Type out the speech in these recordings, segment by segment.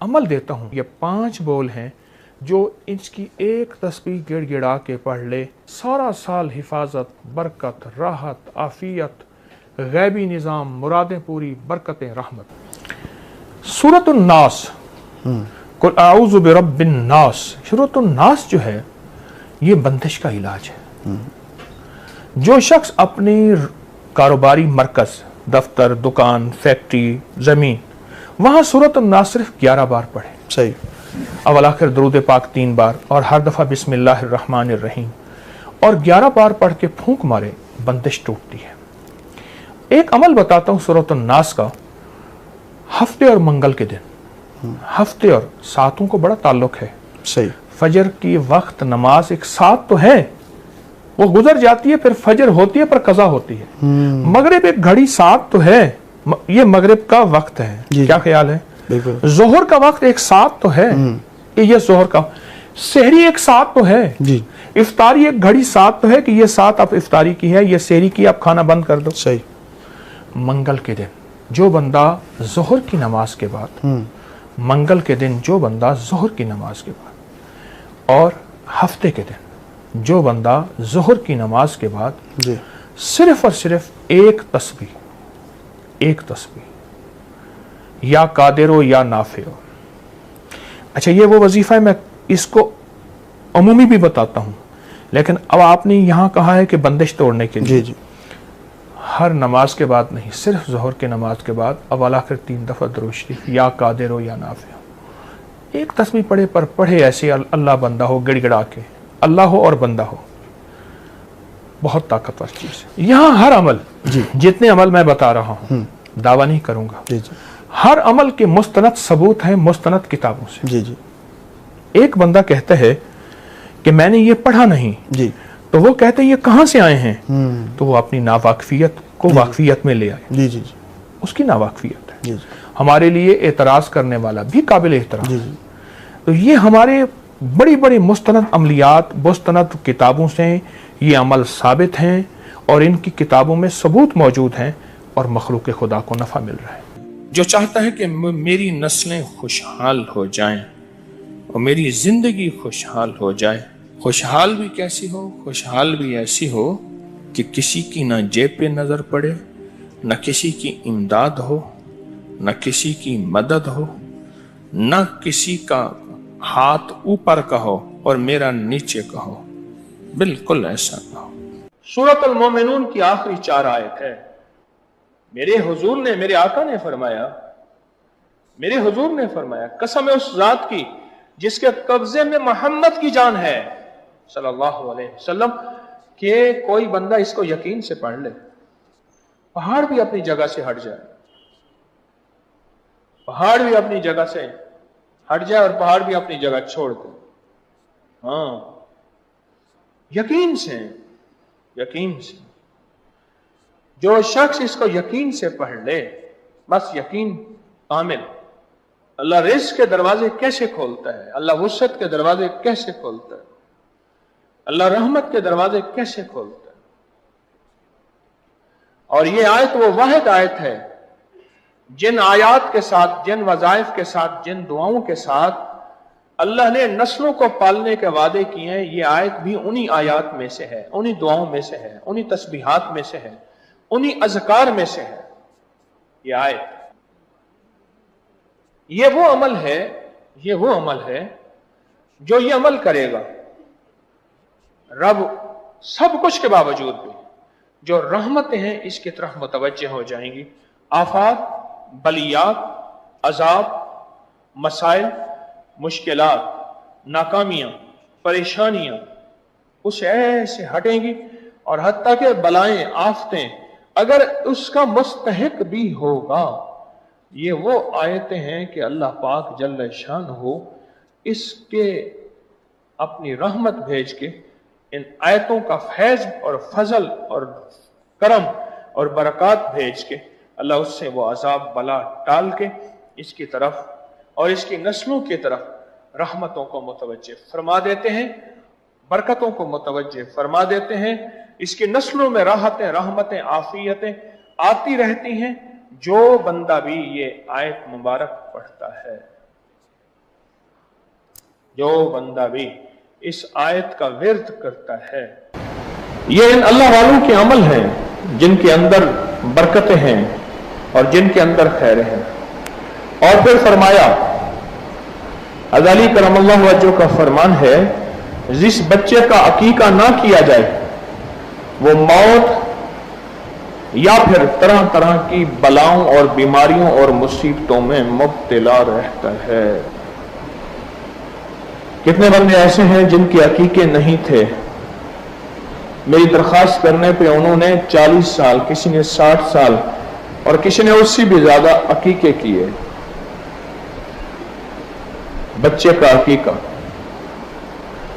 अमल देता हूँ। ये 5 बोल हैं जो इसकी एक तस्बीह गिड़गिड़ा के पढ़ ले, सारा साल हिफाजत, बरकत, राहत, आफियत, गैबी निज़ाम, मुरादें पूरी, बरकतें, रहमत। सूरतुन नास, कुल आऊज़ु बिरब्बिन नास, सूरतुन नास जो है ये बंदिश का इलाज है। जो शख्स अपनी कारोबारी मरकज़, दफ्तर, दुकान, फैक्ट्री, ज़मीन, वहाँ सूरतुन नास सिर्फ 11 बार पढ़े। सही। अवल आखिर दरूद पाक 3 बार और हर दफ़ा बिस्मिल्लाहिर्रहमानिर्रहीम और 11 बार पढ़ के फूंक मारे, बंदिश टूटती है। एक अमल बताता हूँ सूरतुन नास का। हफ्ते और मंगल के दिन, हफ्ते और सातों को बड़ा ताल्लुक है। सही। फजर की वक्त नमाज एक सात तो है, वो गुजर जाती है, फिर फजर होती है पर कज़ा होती है। मगरिब एक घड़ी सात तो है, ये मगरिब का वक्त है। क्या ख्याल है? जोहर का वक्त एक सात तो है, ये जोहर का। सहरी एक सात तो है जी। इफ्तारी एक घड़ी सात तो है कि ये सात अब इफ्तारी की है, ये सहरी की, आप खाना बंद कर दो। सही। मंगल के दिन जो बंदा जोहर की नमाज के बाद, मंगल के दिन जो बंदा जोहर की नमाज के बाद, और हफ्ते के दिन जो बंदा जोहर की नमाज के बाद जी। सिर्फ और सिर्फ एक तस्बीह या कादिर या नाफे हो। अच्छा, ये वो वजीफा है, मैं इसको अमूमी भी बताता हूँ, लेकिन अब आपने यहाँ कहा है कि बंदिश तोड़ने के लिए। जी। हर नमाज के बाद नहीं, सिर्फ ज़ोहर के नमाज के बाद अव्वल आखिर 3 दफ़ा दुरूद शरीफ या कादिर हो या नाफे हो। एक तस्बीह पढ़े, पर पढ़े ऐसे अल्लाह बंदा हो, गिड़गिड़ा के, अल्लाह हो और बंदा हो। बहुत ताकतवर चीज़ है। यहाँ हर अमल जी, जितने अमल मैं बता रहा हूँ, दावा नहीं करूँगा, हर अमल के मुस्तनद सबूत हैं मुस्तनद किताबों से। जी जी। एक बंदा कहता है कि मैंने ये पढ़ा नहीं जी, तो वो कहते हैं ये कहाँ से आए हैं, तो वो अपनी नावाकफियत को वाकफियत में ले आए। जी जी जी। उसकी नावाकफियत है। जी जी। हमारे लिए एतराज़ करने वाला भी काबिल एहतराम। जी जी। तो ये हमारे बड़ी बड़ी मुस्तनद अमलियात, मुस्तनद किताबों से ये अमल साबित हैं और इनकी किताबों में सबूत मौजूद हैं और मखलूक खुदा को नफ़ा मिल रहा है। जो चाहता है कि मेरी नस्लें खुशहाल हो जाएं और मेरी जिंदगी खुशहाल हो जाए, खुशहाल भी कैसी हो, खुशहाल भी ऐसी हो कि किसी की ना जेब पे नजर पड़े, न किसी की इमदाद हो, न किसी की मदद हो, न किसी का हाथ ऊपर का हो और मेरा नीचे का हो, बिल्कुल ऐसा ना हो। सूरत अल मोमिनून की आखिरी 4 आयत है। मेरे हुजूर ने, मेरे आका ने फरमाया, मेरे हुजूर ने फरमाया, कसम है उस जात की जिसके कब्जे में मोहम्मद की जान है सल्लल्लाहु अलैहि वसल्लम, कि कोई बंदा इसको यकीन से पढ़ ले, पहाड़ भी अपनी जगह से हट जाए, पहाड़ भी अपनी जगह से हट जाए और पहाड़ भी अपनी जगह छोड़ दे। हाँ, यकीन से, यकीन से। जो शख्स इसको यकीन से पढ़ ले, बस यकीन कामिल। अल्लाह रिज़्क़ के दरवाजे कैसे खोलता है, अल्लाह वुसअत के दरवाजे कैसे खोलता है, अल्लाह रहमत के दरवाजे कैसे खोलता है। और ये आयत वो वाहिद आयत है जिन आयात के साथ, जिन वज़ाइफ के साथ, जिन दुआओं के साथ अल्लाह ने नस्लों को पालने के वादे किए हैं, ये आयत भी उन्हीं आयात में से है, उन्हीं दुआओं में से है, उन्हीं तस्बीहात में से है, उन्हीं अज़कार में से है। ये आयत, ये वो अमल है, ये वो अमल है जो ये अमल करेगा, रब सब कुछ के बावजूद भी जो रहमतें हैं इसकी तरफ मुतवज्जे हो जाएंगी। आफात, बलियात, अजाब, मसाइल, मुश्किलात, नाकामियां, परेशानियां उसे ऐसे हटेंगी, और हत्ता के बलाएं, आफतें अगर उसका मुस्तहिक भी होगा। ये वो आयतें हैं कि अल्लाह पाक जल्ल शान हो इसके अपनी रहमत भेज के, इन आयतों का फैज और फजल और करम और बरकत भेज के अल्लाह उससे वो अजाब बला टाल के इसकी तरफ और इसकी नस्लों की तरफ रहमतों को मुतवज्जे फरमा देते हैं, बरकतों को मुतवज्जे फरमा देते हैं। इसकी नस्लों में राहतें, रहमतें, आफियतें आती रहती हैं जो बंदा भी ये आयत मुबारक पढ़ता है। जो बंदा भी इस आयत का विर्द करता है, ये इन अल्लाह वालों के अमल हैं जिनके अंदर बरकतें हैं और जिनके अंदर खैर हैं। और फिर फरमाया, अज़ली करमल्लाहु वजहू का फरमान है, जिस बच्चे का अकीका ना किया जाए वो मौत या फिर तरह तरह की बलाओं और बीमारियों और मुसीबतों में मुब्तला रहता है। कितने बंदे ऐसे हैं जिनके अकीके नहीं थे, मेरी दरख्वास्त करने पे उन्होंने 40 साल, किसी ने 60 साल और किसी ने उससे भी ज्यादा अकीके किए। बच्चे का अकीका,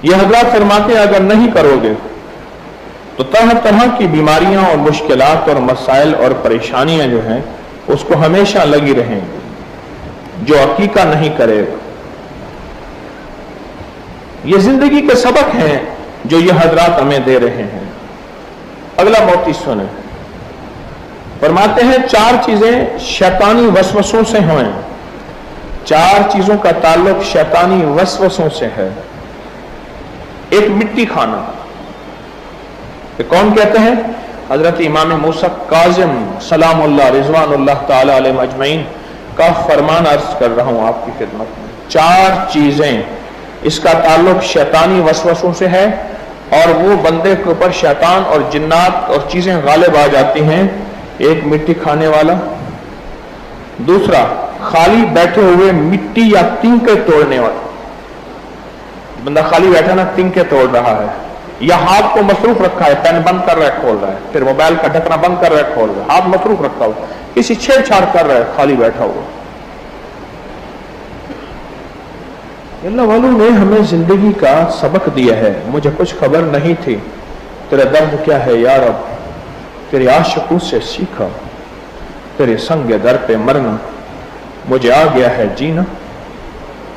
यह हज़रात फरमाते हैं अगर नहीं करोगे तो तरह तरह की बीमारियां और मुश्किलात और मसाइल और परेशानियां जो हैं उसको हमेशा लगी रहेंगी जो अकीका नहीं करेगा। ये जिंदगी के सबक हैं जो ये हजरात हमें दे रहे हैं। अगला मोती सुने, फरमाते हैं 4 चीजें शैतानी वसवसों से हैं। 4 चीजों का ताल्लुक शैतानी वसवसों से है। एक, मिट्टी खाना। तो कौन कहते हैं? हजरत इमाम मूसा काज़िम सलामुल्लाह रिज़वानुल्लाह ताला अलैहि अजमईन का फरमान अर्ज कर रहा हूं आपकी खिदमत में। 4 चीजें इसका ताल्लुक शैतानी वसवसों से है और वो बंदे के ऊपर शैतान और जिन्नात और चीजें गालिब आ जाती हैं। एक, मिट्टी खाने वाला। दूसरा, खाली बैठे हुए मिट्टी या तिनके तोड़ने वाला। बंदा खाली बैठा ना, तिनके तोड़ रहा है या हाथ को मसरूफ रखा है, पेन बंद कर रहा है खोल रहा है, फिर मोबाइल का ढकना बंद कर रहा है खोल रहा है, हाथ मसरूफ रखा हुआ, किसी छेड़छाड़ कर रहा है खाली बैठा हुआ। अल्लाह वालों ने हमें जिंदगी का सबक दिया है। मुझे कुछ खबर नहीं थी, तेरा दर्द क्या है या रब, तेरे आशिकों से सीखा, तेरे संग दर पे मरना, मुझे आ गया है जीना,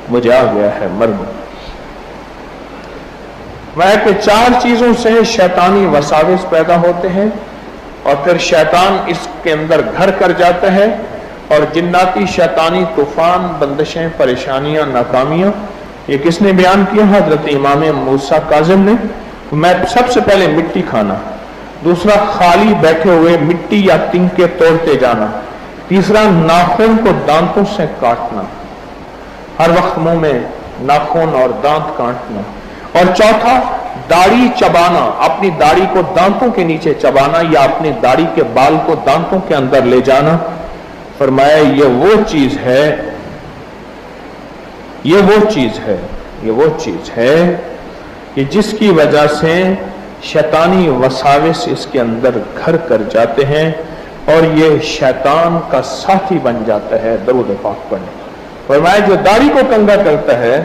मुझे आ गया है मरना। वह कि 4 चीजों से शैतानी वसाविस पैदा होते हैं और फिर शैतान इसके अंदर घर कर जाता है और जिन्नाती शैतानी तूफान, बंदिशें, परेशानियां, नाकामियां, ये किसने बयान किया? हजरत इमाम मूसा काज़िम ने। मैं सबसे पहले मिट्टी खाना, दूसरा खाली बैठे हुए मिट्टी या तिनके तोड़ते जाना, तीसरा नाखून को दांतों से काटना, हर वक्त मुंह में नाखून और दांत काटना, और चौथा दाढ़ी चबाना, अपनी दाढ़ी को दांतों के नीचे चबाना या अपनी दाढ़ी के बाल को दांतों के अंदर ले जाना। फरमाया ये वो चीज है, ये वो चीज है, ये वो चीज है कि जिसकी वजह से शैतानी वसाविस इसके अंदर घर कर जाते हैं और ये शैतान का साथी बन जाता है। दरूद पाक पढ़े। फरमाया जो दाढ़ी को कंगा करता है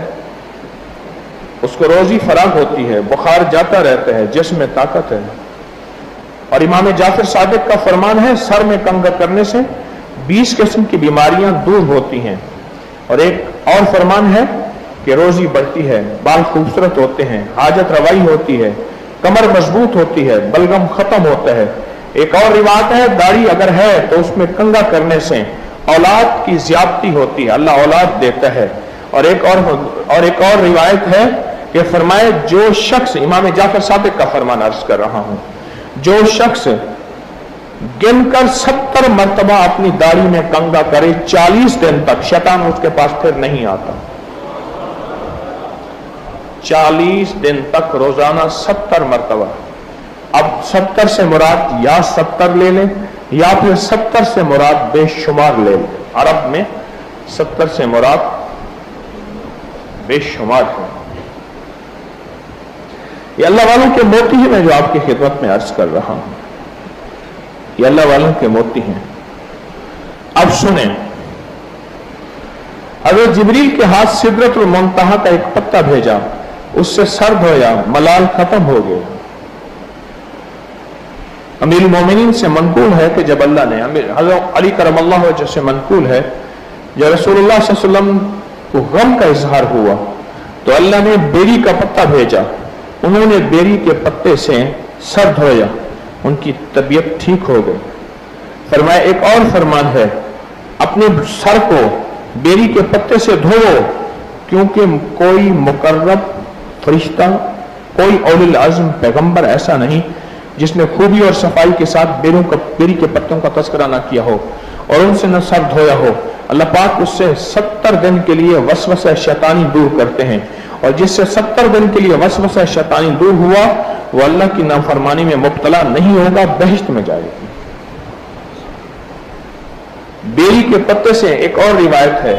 उसको रोजी फराग होती है, बुखार जाता रहता है, जिस्म में ताकत है। और इमाम जाफर सादिक का फरमान है सर में कंगा करने से 20 किस्म की बीमारियां दूर होती हैं। और एक और फरमान है कि रोजी बढ़ती है, बाल खूबसूरत होते हैं, हाजत रवाई होती है, कमर मजबूत होती है, बलगम खत्म होता है। एक और रिवायत है दाढ़ी अगर है तो उसमें कंगा करने से औलाद की ज्यादती होती है, अल्लाह औलाद देता है। और एक और रिवायत है कि फरमाए जो शख्स, इमाम जाफर सादिक का फरमान अर्ज कर रहा हूं, जो शख्स गिनकर 70 मरतबा अपनी दाढ़ी में कंगा करे 40 दिन तक, शैतान उसके पास फिर नहीं आता। 40 दिन तक रोजाना 70 मरतबा। अब 70 से मुराद या 70 ले लें या फिर 70 से मुराद बेशुमार ले लें। अरब में 70 से मुराद बेशुमार है। ये अल्लाह वालों के मोती हैं, मैं जो आपकी खिदमत में अर्ज कर रहा हूं, ये अल्लाह वालों के मोती हैं। अब सुने, हज़रत जिब्रील के हाथ सिदरतुल मुंतहा का एक पत्ता भेजा, उससे सर धोया, मलाल खत्म हो गया। अमीरुल मोमिनीन से मनकूल है कि जब अल्लाह ने, हज़रत अली करमल्लाहु वजहू से मनकूल है, जब रसूलुल्लाह सल्लल्लाहु अलैहि वसल्लम को गम का इजहार हुआ तो अल्लाह ने बेरी का पत्ता भेजा, उन्होंने बेरी के पत्ते से सर धोया, उनकी तबीयत ठीक हो गई। फरमाया एक और फरमान है, अपने सर को बेरी के पत्ते से धोवो क्योंकि कोई मुकर्रब फरिश्ता, कोई औलिल आज़म पैगंबर ऐसा नहीं जिसने खूबी और सफाई के साथ बेरी के पत्तों का तस्करा ना किया हो और उनसे न सर धोया हो। अल्लाह पाक उससे 70 दिन के लिए वसवसा शैतानी दूर करते हैं, और जिससे 70 दिन के लिए वसवसा शैतानी दूर हुआ वो अल्लाह की नाफरमानी में मुब्तला नहीं होगा, बहिश्त में जाएगा। बेरी के पत्ते से एक और रिवायत है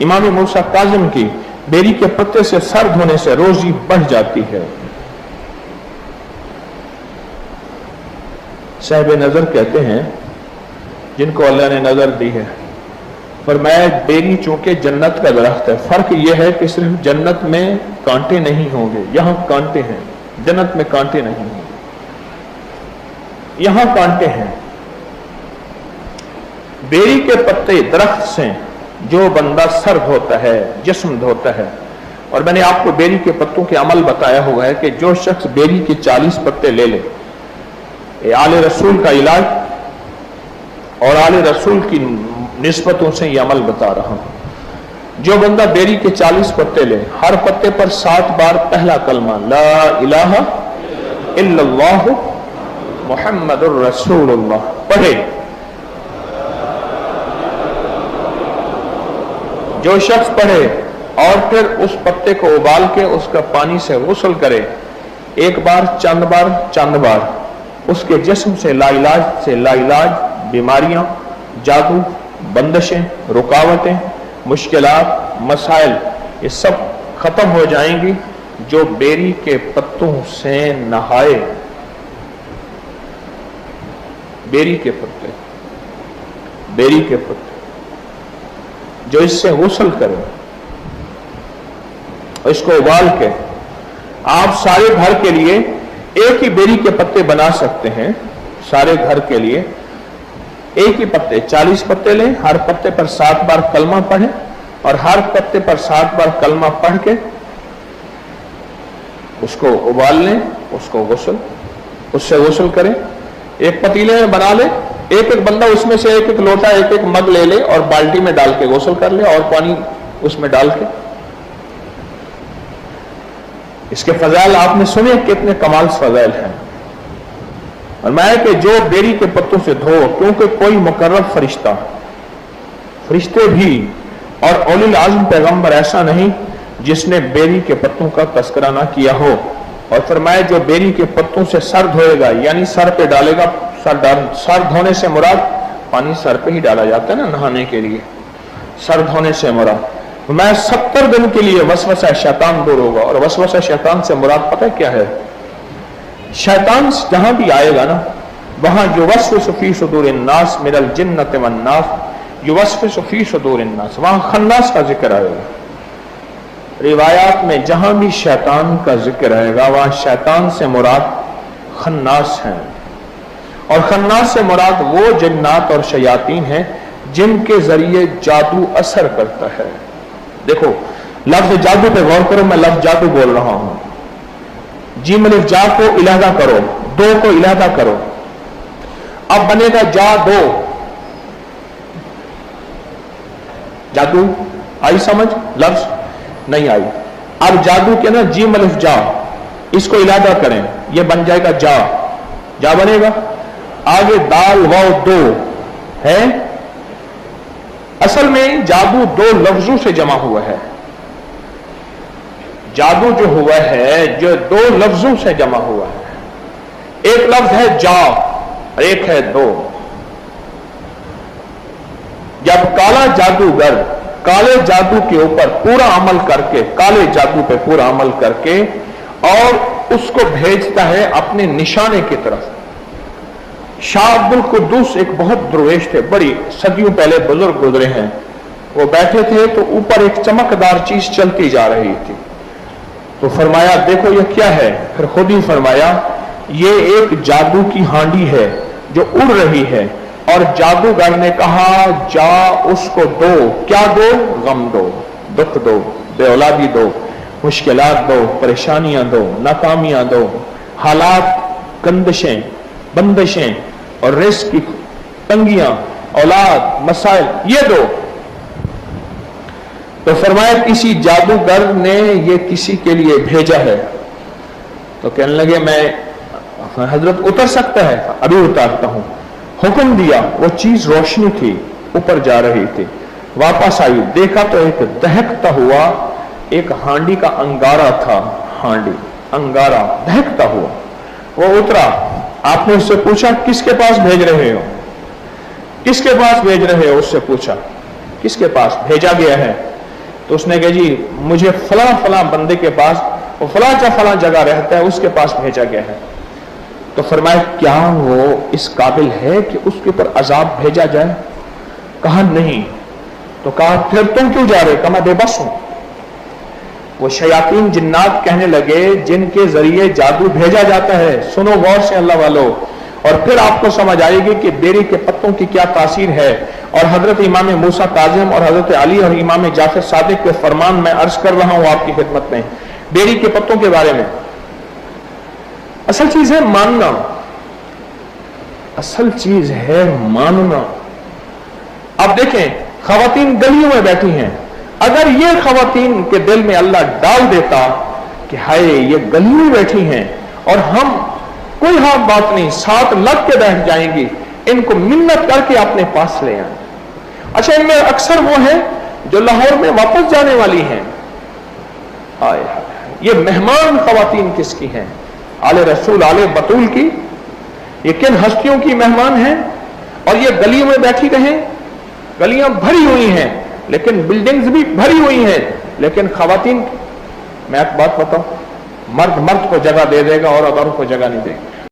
इमाम मूसा काज़िम की, बेरी के पत्ते से सर धोने से रोजी बढ़ जाती है। साहिब नजर कहते हैं जिनको अल्लाह ने नजर दी है, फरमाया बेरी चूंकि जन्नत का दरख्त है, फर्क यह है कि सिर्फ जन्नत में कांटे नहीं होंगे, यहां कांटे हैं, जन्नत में कांटे नहीं होंगे, यहां कांटे हैं। बेरी के पत्ते दरख्त से जो बंदा सर धोता है, जिस्म धोता है, और मैंने आपको बेरी के पत्तों के अमल बताया हुआ है कि जो शख्स बेरी के 40 पत्ते ले ले, आले रसूल का इलाज और आले रसूल की निस्बतों से यह अमल बता रहा हूं। जो बंदा बेरी के 40 पत्ते ले, हर पत्ते पर 7 बार पहला कलमा ला इलाहा इल्लल्लाह मुहम्मदुर रसूलुल्लाह पढ़े, जो शख्स पढ़े और फिर उस पत्ते को उबाल के उसका पानी से गुस्ल करे, एक बार चंद बार, उसके जिस्म से लाइलाज बीमारियां, जादू, बंदिशें, रुकावटें, मुश्किलात, मसाइल ये सब खत्म हो जाएंगी। जो बेरी के पत्तों से नहाए, बेरी के पत्ते जो इससे गुस्ल करे, इसको उबाल के आप सारे घर के लिए एक ही बेरी के पत्ते बना सकते हैं। सारे घर के लिए एक ही पत्ते 40 पत्ते लें, हर पत्ते पर 7 बार कलमा पढ़ें और हर पत्ते पर 7 बार कलमा पढ़ के उसको उबाल लें, उससे गुस्ल करें। एक पतीले में बना ले, एक बंदा उसमें से एक लोटा, एक मग ले ले और बाल्टी में डाल के गुस्ल कर ले और पानी उसमें डाल के। इसके फजाइल आपने सुने, कितने कमाल फजाइल हैं। और मैं कि जो बेरी के पत्तों से धो, क्योंकि कोई मुकर्रब फरिश्ते भी और औलिल आज़म पैगंबर ऐसा नहीं जिसने बेरी के पत्तों का तस्करा ना किया हो। और फरमाया जो बेरी के पत्तों से सर धोएगा, यानी सर पे डालेगा, सर धोने से मुराद पानी सर पे ही डाला जाता है ना नहाने के लिए, सर धोने से मुराद मैं 70 दिन के लिए वसवसा शैतान दूर होगा। और वसवसा शैतान से मुराद पता है क्या है? शैतान जहां भी आएगा ना, वहां युवस्विसु फी सुदूरिन नास मिनल जिन्नति वन नास, युवस्विसु फी सुदूरिन नास, वहां खन्नास का जिक्र आएगा। रिवायात में जहां भी शैतान का जिक्र आएगा वहां शैतान से मुराद खन्नास है, और खन्नास से मुराद वो जिन्नात और शयातीन हैं जिनके जरिए जादू असर करता है। देखो लफ्ज जादू पे गौर करो, मैं लफ्ज जादू बोल रहा हूं। जीम अलिफ जा को इलादा करो, दो को इलादा करो, अब बनेगा जा दो। जादू आई समझ? लफ्ज नहीं आई। अब जादू के ना जीम अलिफ जा, इसको इलादा करें, यह बन जाएगा जा बनेगा। आगे दाल वाव दो है। असल में जादू 2 लफ्जों से जमा हुआ है। जादू जो हुआ है जो 2 लफ्जों से जमा हुआ है। एक लफ्ज है जा, एक है दो। जब काला जादूगर काले जादू के ऊपर पूरा अमल करके, काले जादू पे पूरा अमल करके और उसको भेजता है अपने निशाने की तरफ। शाह अब्दुल कुद्दूस एक बहुत दरवेश थे, बड़ी सदियों पहले बुजुर्ग गुजरे हैं। वो बैठे थे तो ऊपर एक चमकदार चीज चलती जा रही थी, तो फरमाया देखो ये क्या है? फिर खुद ही फरमाया ये एक जादू की हांडी है जो उड़ रही है। और जादूगर ने कहा जा उसको दो। क्या दो? गम दो, दुख दो, बेऔलादी दो, मुश्किलात दो, परेशानियां दो, नाकामियां दो, हालात, कंदिशें, बंदिशें और रिस्क की तंगियां, औलाद, मसाइल, ये दो। तो फरमाया किसी जादूगर ने ये किसी के लिए भेजा है। तो कहने लगे मैं, हजरत उतर सकता है? अभी उतारता हूं। हुक्म दिया, वो चीज रोशनी थी, ऊपर जा रही थी, वापस आई, देखा तो एक दहकता हुआ एक हांडी का अंगारा था, हांडी अंगारा दहकता हुआ। वो उतरा, आपने उससे पूछा किसके पास भेज रहे हो, किसके पास भेज रहे हो? उससे पूछा किसके पास भेजा गया है? तो उसने कहा जी मुझे फला फला बंदे के पास, वो फला जगह रहता है, उसके पास भेजा गया है। तो फरमाया क्या वो इस काबिल है कि उसके ऊपर अजाब भेजा जाए? कहा नहीं। तो कहा फिर तुम क्यों जा रहे? कहा मैं बेबस हूं। वो शयातीन जिन्नात कहने लगे जिनके जरिए जादू भेजा जाता है, सुनो गौर से अल्लाह वालों, और फिर आपको समझ आएगी कि बेरी के पत्तों की क्या तासीर है। और हजरत इमाम मूसा काजिम और हजरत अली और इमाम जाफर सादिक के फरमान मैं अर्ज कर रहा हूं आपकी खिदमत में बेरी के पत्तों के बारे में। असल चीज है मानना, असल चीज है मानना। अब देखें खवातीन गलियों में बैठी हैं, अगर ये खवातीन के दिल में अल्लाह डाल देता कि हाय ये गलियों में बैठी हैं और हम कोई हाथ बात नहीं, साथ लग के बैठ जाएंगी, इनको मिन्नत करके अपने पास ले आए। अच्छा इनमें अक्सर वो है जो लाहौर में वापस जाने वाली हैं। आए ये मेहमान खवातीन किसकी हैं? आले रसूल आले बतूल की, ये किन हस्तियों की मेहमान हैं? और ये गलियों में बैठी रहें, गलियां भरी हुई हैं लेकिन बिल्डिंग्स भी भरी हुई हैं, लेकिन खवातीन, मैं एक बात बताऊं, मर्द मर्द को जगह दे देगा और औरतों को जगह नहीं देगा।